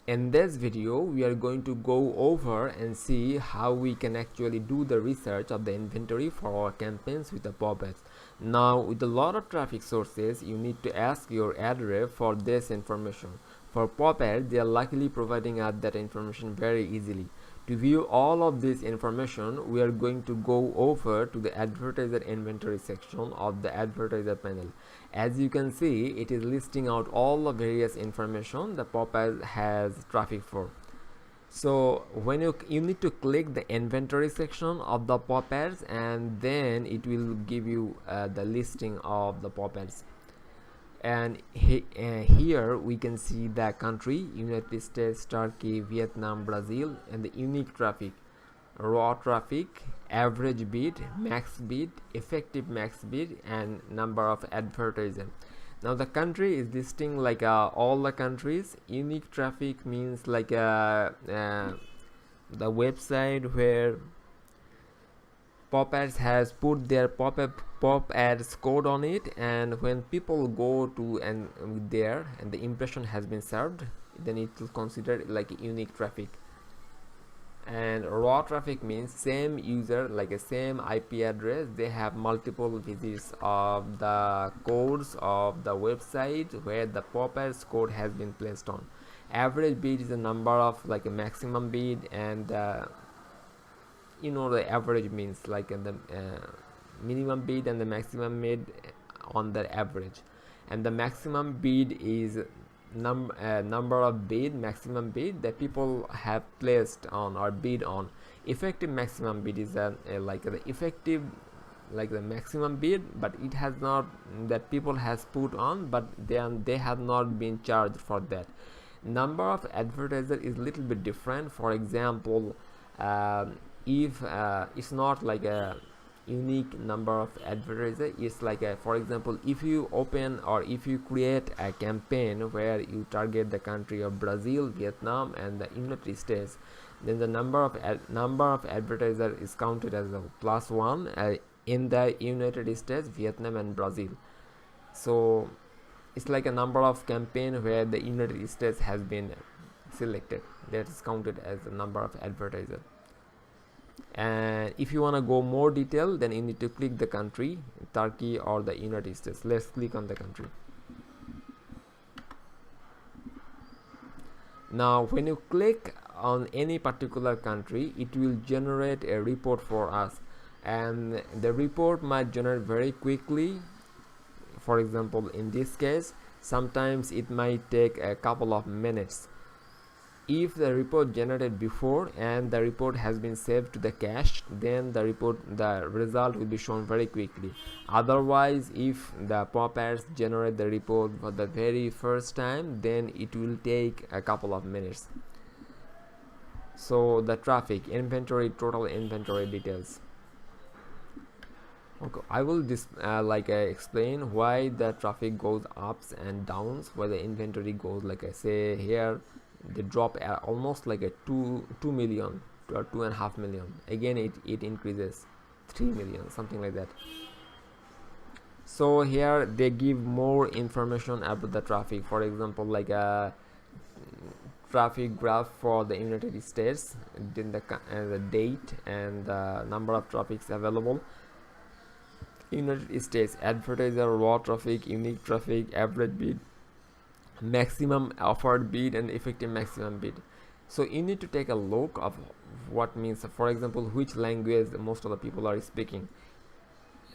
In this video, we are going to go over and see how we can actually do the research of the inventory for our campaigns with the pop-ups. Now, with a lot of traffic sources, you need to ask your ad rep for this information. For pop-ups, they are luckily providing us that information very easily. To view all of this information, we are going to go over to the advertiser inventory section of the advertiser panel. As you can see, it is listing out all the various information the pop-up has traffic for. So when you need to click the inventory section of the pop-ups, and then it will give you the listing of the pop-ups. And here we can see the country: United States, Turkey, Vietnam, Brazil, and the unique traffic, raw traffic, average bid, max bid, effective max bid, and number of advertisers. Now the country is listing like all the countries. Unique traffic means like the website where pop-ads has put their pop-ads code on it, and when people go to and there and the impression has been served, then it will consider like unique traffic. And raw traffic means same user, like a same IP address, they have multiple visits of the codes of the website where the pop-ads code has been placed on. Average bid is a number of like a maximum bid, and the average means like the minimum bid and the maximum bid on the average. And the maximum bid is number of bid, maximum bid that people have placed on or bid on. Effective maximum bid is like the effective, like the maximum bid, but it has not, that people has put on, but they have not been charged for that. Number of advertiser is little bit different. For example, if it's not like a unique number of advertisers, it's like for example, if you open or if you create a campaign where you target the country of Brazil, Vietnam, and the United States, then the number of advertisers is counted as a +1 in the United States, Vietnam, and Brazil. So it's like a number of campaign where the United States has been selected, that is counted as the number of advertisers. And if you want to go more detail, then you need to click the country, Turkey or the United States. Let's click on the country. Now when you click on any particular country, it will generate a report for us, and the report might generate very quickly. For example, in this case, sometimes it might take a couple of minutes. If the report generated before and the report has been saved to the cache, then the result will be shown very quickly. Otherwise, if the pop-ads generate the report for the very first time, then it will take a couple of minutes. So the traffic, inventory, total inventory details. Okay, I will explain why the traffic goes ups and downs, why the inventory goes, like I say here, they drop almost like a 2 million or 2.5 million. Again it increases 3 million, something like that. So here they give more information about the traffic. For example, like a traffic graph for the United States, then the date and the number of traffics available. United States advertiser, raw traffic, unique traffic, average bid, maximum offered bid, and effective maximum bid. So you need to take a look of what means, for example, which language most of the people are speaking.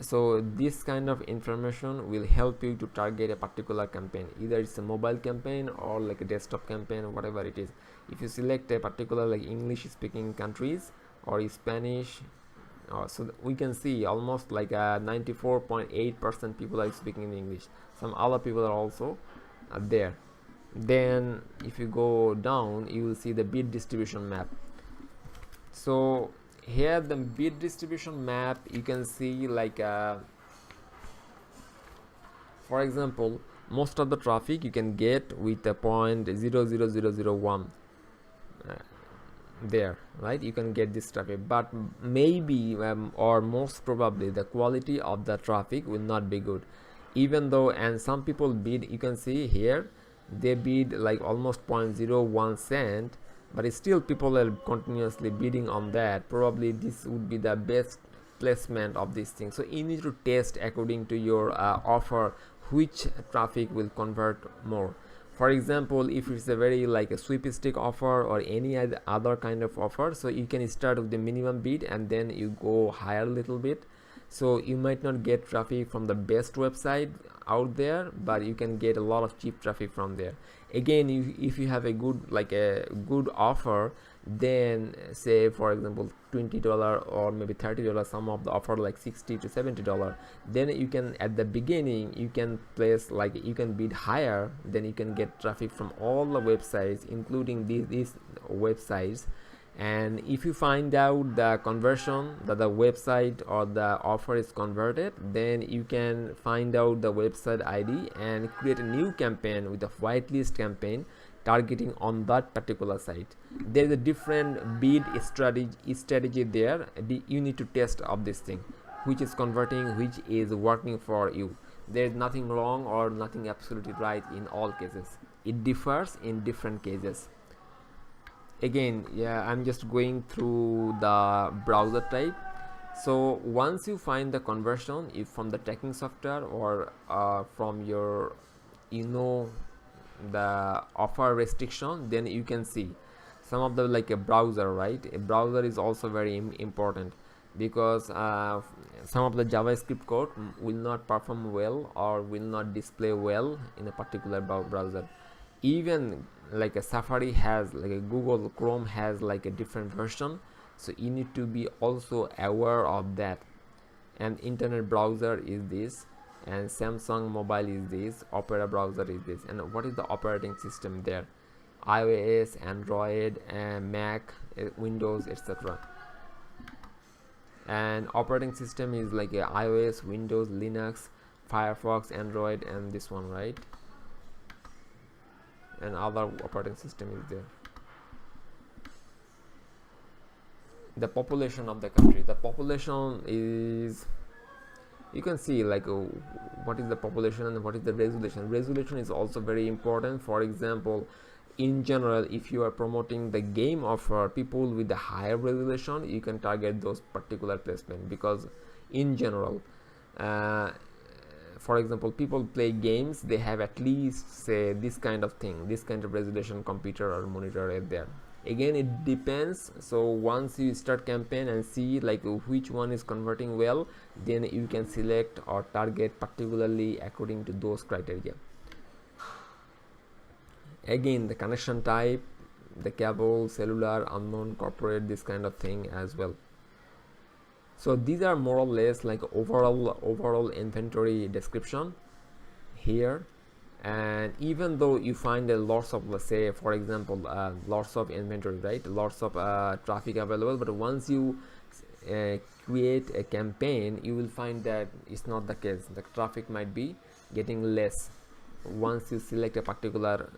So this kind of information will help you to target a particular campaign, either it's a mobile campaign or like a desktop campaign or whatever it is. If you select a particular like English speaking countries or Spanish, so we can see almost like 94.8% people are speaking in English. Some other people are also there. Then if you go down, you will see the bid distribution map. So here the bid distribution map, you can see like for example, most of the traffic you can get with a 0.00001 there, right? You can get this traffic, but maybe or most probably the quality of the traffic will not be good, even though, and some people bid, you can see here they bid like almost 0.01 cent, but it's still people are continuously bidding on that. Probably this would be the best placement of this thing. So you need to test according to your offer which traffic will convert more. For example, if it's a very like a sweepstake offer or any other kind of offer, so you can start with the minimum bid and then you go higher a little bit. So you might not get traffic from the best website out there, but you can get a lot of cheap traffic from there. Again, if you have a good offer, then say for example $20 or maybe $30, some of the offer like $60 to $70, then you can at the beginning you can place like you can bid higher, then you can get traffic from all the websites including these websites. And if you find out the conversion that the website or the offer is converted, then you can find out the website ID and create a new campaign with a whitelist campaign targeting on that particular site. There's a different bid strategy there. You need to test of this thing, which is converting, which is working for you. There's nothing wrong or nothing absolutely right in all cases. It differs in different cases. Again, yeah, I'm just going through the browser type. So once you find the conversion, if from the tracking software or from your the offer restriction, then you can see some of the like a browser, right? A browser is also very important because some of the JavaScript code will not perform well or will not display well in a particular browser. Even like a Safari has, like a Google Chrome has like a different version, so you need to be also aware of that. And internet browser is this, and Samsung mobile is this, Opera browser is this. And what is the operating system there? iOS, Android, and Mac, Windows, etc. And operating system is like a iOS, Windows, Linux, Firefox, Android, and this one, right? And other operating system is there. The population of the country, the population is, you can see like what is the population and what is the resolution is also very important. For example, in general, if you are promoting the game offer, people with the higher resolution, you can target those particular placement, because in general for example, people play games, they have at least say this kind of thing, this kind of resolution computer or monitor right there. Again, it depends. So once you start campaign and see like which one is converting well, then you can select or target particularly according to those criteria. Again, the connection type, the cable, cellular, unknown, corporate, this kind of thing as well. So these are more or less like overall inventory description here. And even though you find a lots of, let's say for example lots of inventory, right, lots of traffic available, but once you create a campaign, you will find that it's not the case. The traffic might be getting less once you select a particular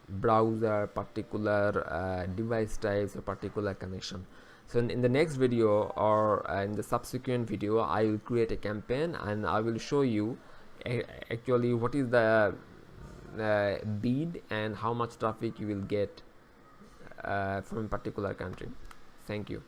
browser, particular device types, or particular connection. So in the next video or in the subsequent video, I will create a campaign and I will show you actually what is the bid and how much traffic you will get from a particular country. Thank you.